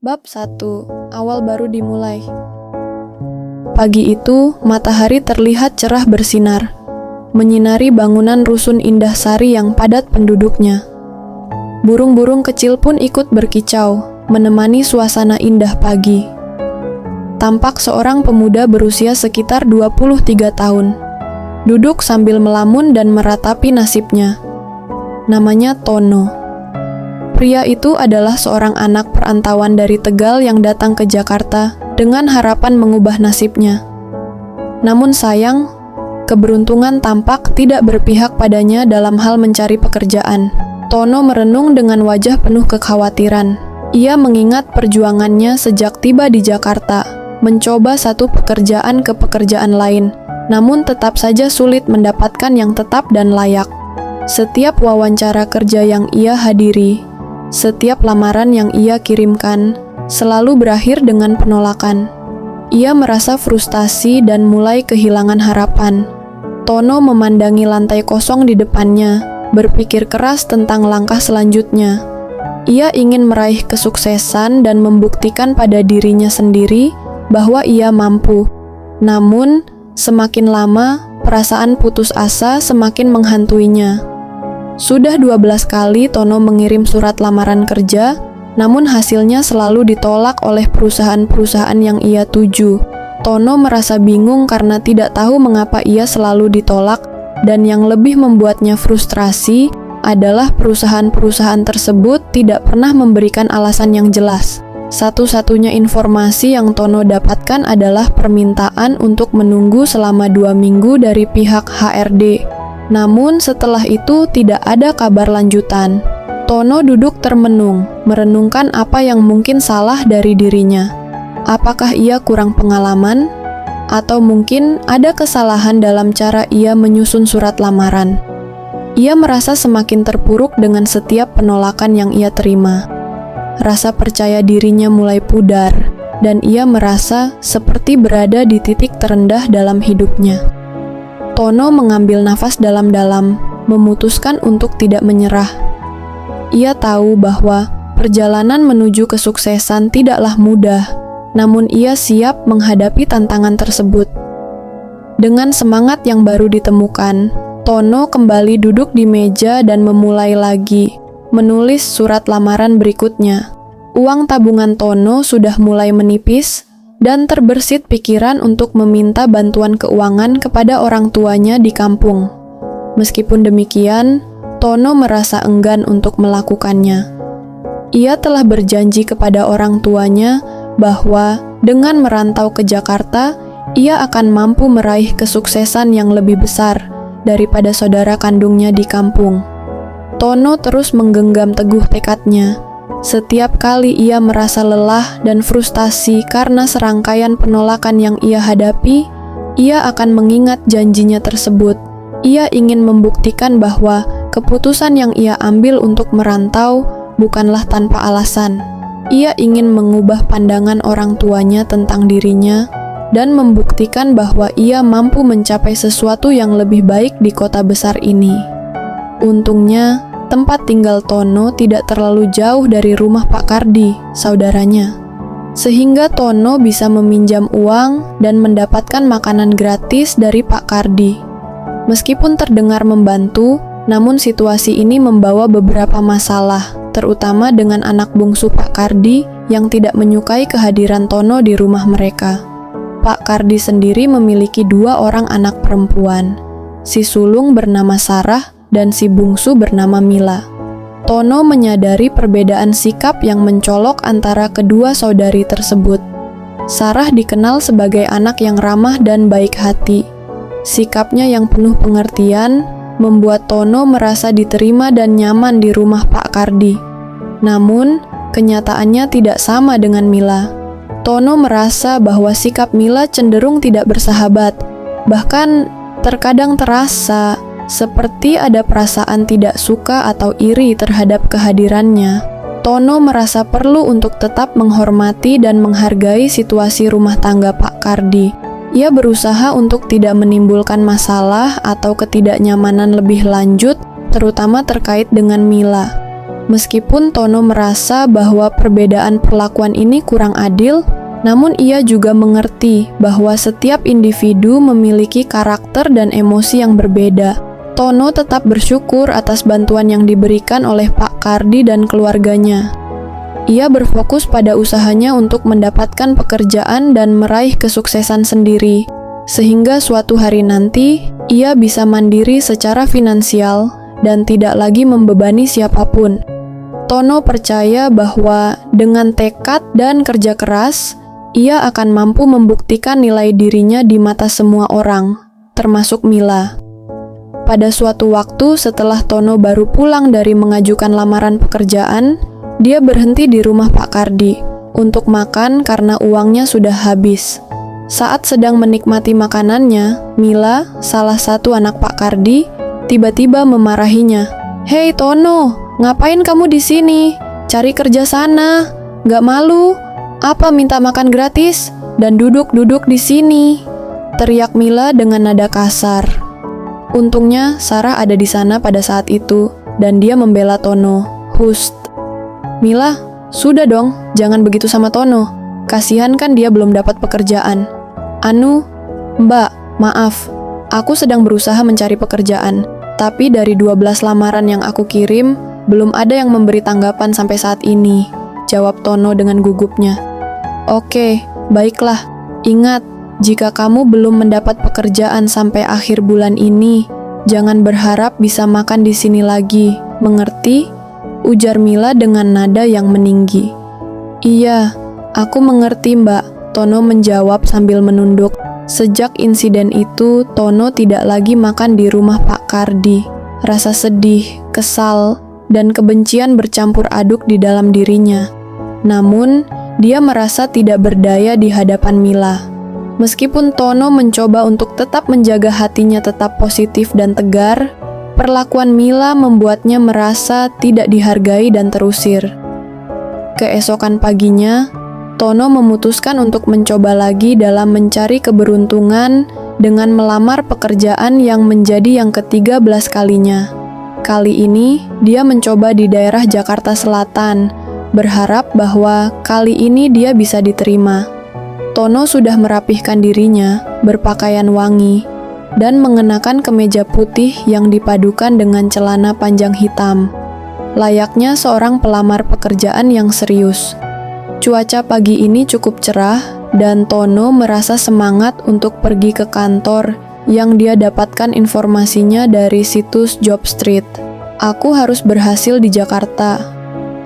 Bab 1. Awal baru dimulai. Pagi itu, matahari terlihat cerah bersinar, menyinari bangunan rusun Indah Sari yang padat penduduknya. Burung-burung kecil pun ikut berkicau, menemani suasana indah pagi. Tampak seorang pemuda berusia sekitar 23 tahun, duduk sambil melamun dan meratapi nasibnya. Namanya Tono. Pria itu adalah seorang anak perantauan dari Tegal yang datang ke Jakarta dengan harapan mengubah nasibnya. Namun sayang, keberuntungan tampak tidak berpihak padanya dalam hal mencari pekerjaan. Tono merenung dengan wajah penuh kekhawatiran. Ia mengingat perjuangannya sejak tiba di Jakarta, mencoba satu pekerjaan ke pekerjaan lain, namun tetap saja sulit mendapatkan yang tetap dan layak. Setiap wawancara kerja yang ia hadiri, setiap lamaran yang ia kirimkan selalu berakhir dengan penolakan. Ia merasa frustasi dan mulai kehilangan harapan. Tono memandangi lantai kosong di depannya, berpikir keras tentang langkah selanjutnya. Ia ingin meraih kesuksesan dan membuktikan pada dirinya sendiri bahwa ia mampu. Namun, semakin lama, perasaan putus asa semakin menghantuinya. Sudah 12 kali Tono mengirim surat lamaran kerja, namun hasilnya selalu ditolak oleh perusahaan-perusahaan yang ia tuju. Tono merasa bingung karena tidak tahu mengapa ia selalu ditolak, dan yang lebih membuatnya frustrasi adalah perusahaan-perusahaan tersebut tidak pernah memberikan alasan yang jelas. Satu-satunya informasi yang Tono dapatkan adalah permintaan untuk menunggu selama 2 minggu dari pihak HRD. Namun setelah itu tidak ada kabar lanjutan. Tono duduk termenung, merenungkan apa yang mungkin salah dari dirinya. Apakah ia kurang pengalaman? Atau mungkin ada kesalahan dalam cara ia menyusun surat lamaran? Ia merasa semakin terpuruk dengan setiap penolakan yang ia terima. Rasa percaya dirinya mulai pudar, dan ia merasa seperti berada di titik terendah dalam hidupnya. Tono mengambil nafas dalam-dalam, memutuskan untuk tidak menyerah. Ia tahu bahwa perjalanan menuju kesuksesan tidaklah mudah, namun ia siap menghadapi tantangan tersebut. Dengan semangat yang baru ditemukan, Tono kembali duduk di meja dan memulai lagi menulis surat lamaran berikutnya. Uang tabungan Tono sudah mulai menipis, dan terbersit pikiran untuk meminta bantuan keuangan kepada orang tuanya di kampung. Meskipun demikian, Tono merasa enggan untuk melakukannya. Ia telah berjanji kepada orang tuanya bahwa dengan merantau ke Jakarta, ia akan mampu meraih kesuksesan yang lebih besar daripada saudara kandungnya di kampung. Tono terus menggenggam teguh tekadnya. Setiap kali ia merasa lelah dan frustasi karena serangkaian penolakan yang ia hadapi, ia akan mengingat janjinya tersebut. Ia ingin membuktikan bahwa keputusan yang ia ambil untuk merantau bukanlah tanpa alasan. Ia ingin mengubah pandangan orang tuanya tentang dirinya dan membuktikan bahwa ia mampu mencapai sesuatu yang lebih baik di kota besar ini. Untungnya, tempat tinggal Tono tidak terlalu jauh dari rumah Pak Kardi, saudaranya. Sehingga Tono bisa meminjam uang dan mendapatkan makanan gratis dari Pak Kardi. Meskipun terdengar membantu, namun situasi ini membawa beberapa masalah, terutama dengan anak bungsu Pak Kardi yang tidak menyukai kehadiran Tono di rumah mereka. Pak Kardi sendiri memiliki 2 orang anak perempuan. Si sulung bernama Sarah dan si bungsu bernama Mila. Tono menyadari perbedaan sikap yang mencolok antara kedua saudari tersebut. Sarah dikenal sebagai anak yang ramah dan baik hati. Sikapnya yang penuh pengertian membuat Tono merasa diterima dan nyaman di rumah Pak Kardi. Namun, kenyataannya tidak sama dengan Mila. Tono merasa bahwa sikap Mila cenderung tidak bersahabat, bahkan terkadang terasa seperti ada perasaan tidak suka atau iri terhadap kehadirannya. Tono merasa perlu untuk tetap menghormati dan menghargai situasi rumah tangga Pak Kardi. Ia berusaha untuk tidak menimbulkan masalah atau ketidaknyamanan lebih lanjut, terutama terkait dengan Mila. Meskipun Tono merasa bahwa perbedaan perlakuan ini kurang adil, namun ia juga mengerti bahwa setiap individu memiliki karakter dan emosi yang berbeda. Tono tetap bersyukur atas bantuan yang diberikan oleh Pak Kardi dan keluarganya. Ia berfokus pada usahanya untuk mendapatkan pekerjaan dan meraih kesuksesan sendiri, sehingga suatu hari nanti ia bisa mandiri secara finansial dan tidak lagi membebani siapapun. Tono percaya bahwa dengan tekad dan kerja keras, ia akan mampu membuktikan nilai dirinya di mata semua orang, termasuk Mila. Pada suatu waktu setelah Tono baru pulang dari mengajukan lamaran pekerjaan, dia berhenti di rumah Pak Kardi untuk makan karena uangnya sudah habis. Saat sedang menikmati makanannya, Mila, salah satu anak Pak Kardi, tiba-tiba memarahinya. "Hei Tono, ngapain kamu di sini? Cari kerja sana. Gak malu? Apa minta makan gratis? Dan duduk-duduk di sini?" teriak Mila dengan nada kasar. Untungnya Sarah ada di sana pada saat itu dan dia membela Tono. "Hust, Mila, sudah dong, jangan begitu sama Tono. Kasihan kan dia belum dapat pekerjaan." "Anu, Mbak, maaf. Aku sedang berusaha mencari pekerjaan, tapi dari 12 lamaran yang aku kirim, belum ada yang memberi tanggapan sampai saat ini," jawab Tono dengan gugupnya. "Oke, baiklah. Ingat, jika kamu belum mendapat pekerjaan sampai akhir bulan ini, jangan berharap bisa makan di sini lagi. Mengerti?" ujar Mila dengan nada yang meninggi. "Iya, aku mengerti, Mbak," Tono menjawab sambil menunduk. Sejak insiden itu, Tono tidak lagi makan di rumah Pak Kardi. Rasa sedih, kesal, dan kebencian bercampur aduk di dalam dirinya. Namun, dia merasa tidak berdaya di hadapan Mila. Meskipun Tono mencoba untuk tetap menjaga hatinya tetap positif dan tegar, perlakuan Mila membuatnya merasa tidak dihargai dan terusir. Keesokan paginya, Tono memutuskan untuk mencoba lagi dalam mencari keberuntungan dengan melamar pekerjaan yang menjadi yang ke-13 kalinya. Kali ini, dia mencoba di daerah Jakarta Selatan, berharap bahwa kali ini dia bisa diterima. Tono sudah merapihkan dirinya, berpakaian wangi, dan mengenakan kemeja putih yang dipadukan dengan celana panjang hitam. Layaknya seorang pelamar pekerjaan yang serius. Cuaca pagi ini cukup cerah, dan Tono merasa semangat untuk pergi ke kantor yang dia dapatkan informasinya dari situs Jobstreet. "Aku harus berhasil di Jakarta.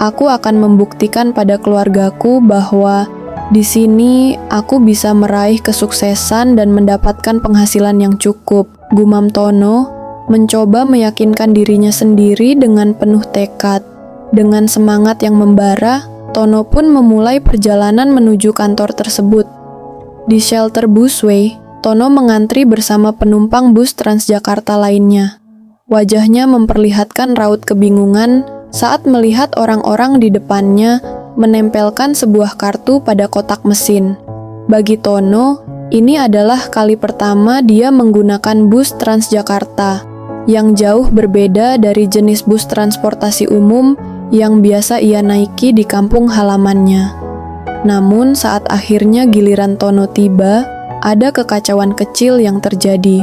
Aku akan membuktikan pada keluargaku bahwa di sini aku bisa meraih kesuksesan dan mendapatkan penghasilan yang cukup," gumam Tono, mencoba meyakinkan dirinya sendiri dengan penuh tekad. Dengan semangat yang membara, Tono pun memulai perjalanan menuju kantor tersebut. Di shelter busway, Tono mengantri bersama penumpang bus Transjakarta lainnya. Wajahnya memperlihatkan raut kebingungan saat melihat orang-orang di depannya menempelkan sebuah kartu pada kotak mesin. Bagi Tono, ini adalah kali pertama dia menggunakan bus Transjakarta, yang jauh berbeda dari jenis bus transportasi umum yang biasa ia naiki di kampung halamannya. Namun saat akhirnya giliran Tono tiba, ada kekacauan kecil yang terjadi.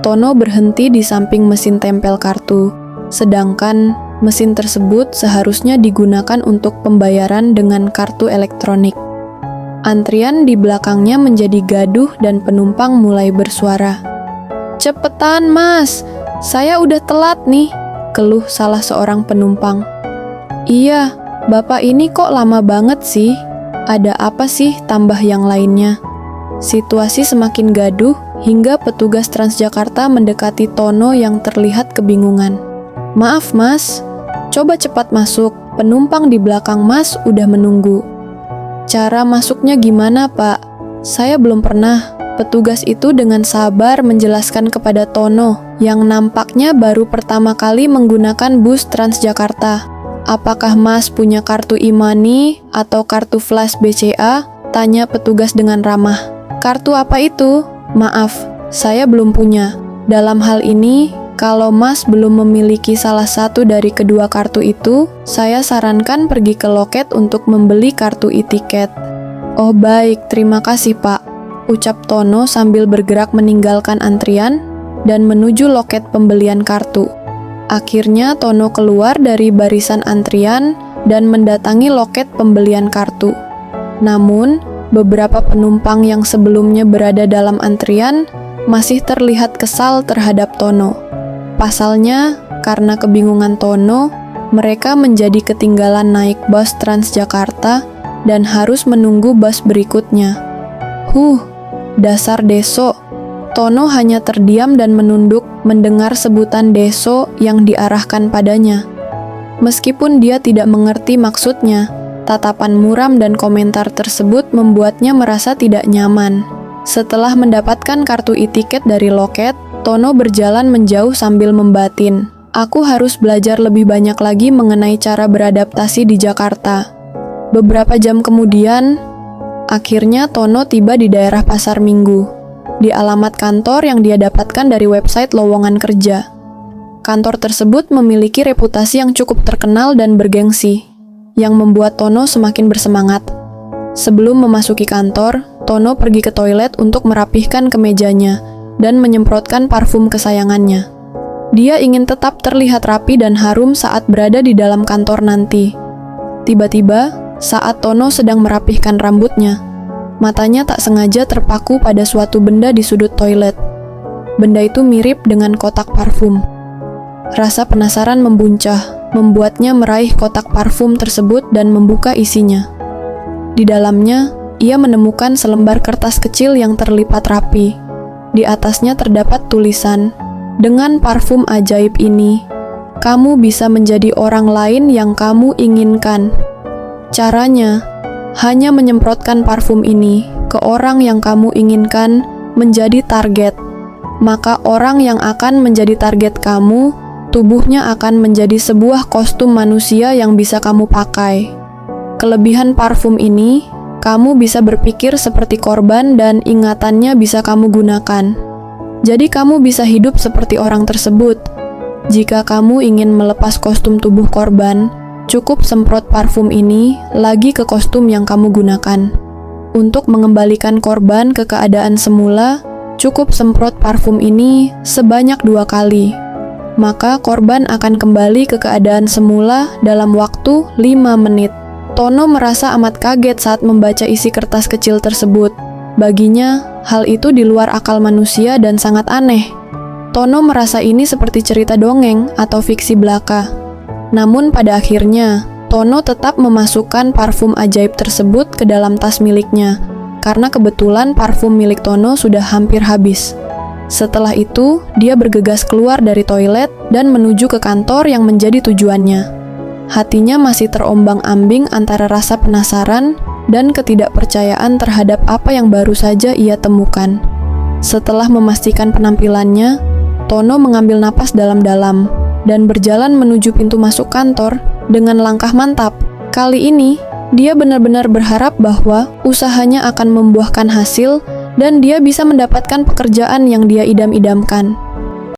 Tono berhenti di samping mesin tempel kartu, sedangkan mesin tersebut seharusnya digunakan untuk pembayaran dengan kartu elektronik. Antrian di belakangnya menjadi gaduh dan penumpang mulai bersuara. "Cepetan mas, saya udah telat nih," keluh salah seorang penumpang. "Iya, bapak ini kok lama banget sih? Ada apa sih?" tambah yang lainnya. Situasi semakin gaduh hingga petugas Transjakarta mendekati Tono yang terlihat kebingungan. "Maaf mas, coba cepat masuk, penumpang di belakang mas udah menunggu." "Cara masuknya gimana pak? Saya belum pernah." Petugas itu dengan sabar menjelaskan kepada Tono yang nampaknya baru pertama kali menggunakan bus Transjakarta. "Apakah mas punya kartu e-money atau kartu flash BCA?" tanya petugas dengan ramah. "Kartu apa itu?" "Maaf, saya belum punya. Dalam hal ini, Kalau Mas belum memiliki salah satu dari kedua kartu itu, saya sarankan pergi ke loket untuk membeli kartu e-tiket. Oh baik, terima kasih Pak, ucap Tono sambil bergerak meninggalkan antrian dan menuju loket pembelian kartu. Akhirnya Tono keluar dari barisan antrian dan mendatangi loket pembelian kartu. Namun, beberapa penumpang yang sebelumnya berada dalam antrian masih terlihat kesal terhadap Tono. Pasalnya, karena kebingungan Tono, mereka menjadi ketinggalan naik bus Transjakarta dan harus menunggu bus berikutnya. Dasar deso. Tono hanya terdiam dan menunduk mendengar sebutan deso yang diarahkan padanya. Meskipun dia tidak mengerti maksudnya, tatapan muram dan komentar tersebut membuatnya merasa tidak nyaman. Setelah mendapatkan kartu e-tiket dari loket, Tono berjalan menjauh sambil membatin. Aku harus belajar lebih banyak lagi mengenai cara beradaptasi di Jakarta. Beberapa jam kemudian, akhirnya Tono tiba di daerah Pasar Minggu, di alamat kantor yang dia dapatkan dari website lowongan kerja. Kantor tersebut memiliki reputasi yang cukup terkenal dan bergengsi, yang membuat Tono semakin bersemangat. Sebelum memasuki kantor, Tono pergi ke toilet untuk merapihkan kemejanya dan menyemprotkan parfum kesayangannya. Dia ingin tetap terlihat rapi dan harum saat berada di dalam kantor nanti. Tiba-tiba, saat Tono sedang merapihkan rambutnya, matanya tak sengaja terpaku pada suatu benda di sudut toilet. Benda itu mirip dengan kotak parfum. Rasa penasaran membuncah, membuatnya meraih kotak parfum tersebut dan membuka isinya. Di dalamnya, ia menemukan selembar kertas kecil yang terlipat rapi. Di atasnya terdapat tulisan, "Dengan parfum ajaib ini, kamu bisa menjadi orang lain yang kamu inginkan. Caranya, hanya menyemprotkan parfum ini ke orang yang kamu inginkan menjadi target. Maka orang yang akan menjadi target kamu, tubuhnya akan menjadi sebuah kostum manusia yang bisa kamu pakai. Kelebihan parfum ini, kamu bisa berpikir seperti korban dan ingatannya bisa kamu gunakan. Jadi kamu bisa hidup seperti orang tersebut. Jika kamu ingin melepas kostum tubuh korban, cukup semprot parfum ini lagi ke kostum yang kamu gunakan. Untuk mengembalikan korban ke keadaan semula, cukup semprot parfum ini sebanyak 2 kali. Maka korban akan kembali ke keadaan semula dalam waktu 5 menit. Tono merasa amat kaget saat membaca isi kertas kecil tersebut. Baginya, hal itu di luar akal manusia dan sangat aneh. Tono merasa ini seperti cerita dongeng atau fiksi belaka. Namun pada akhirnya, Tono tetap memasukkan parfum ajaib tersebut ke dalam tas miliknya, karena kebetulan parfum milik Tono sudah hampir habis. Setelah itu, dia bergegas keluar dari toilet dan menuju ke kantor yang menjadi tujuannya. Hatinya masih terombang-ambing antara rasa penasaran dan ketidakpercayaan terhadap apa yang baru saja ia temukan. Setelah memastikan penampilannya, Tono mengambil napas dalam-dalam dan berjalan menuju pintu masuk kantor dengan langkah mantap. Kali ini, dia benar-benar berharap bahwa usahanya akan membuahkan hasil dan dia bisa mendapatkan pekerjaan yang dia idam-idamkan.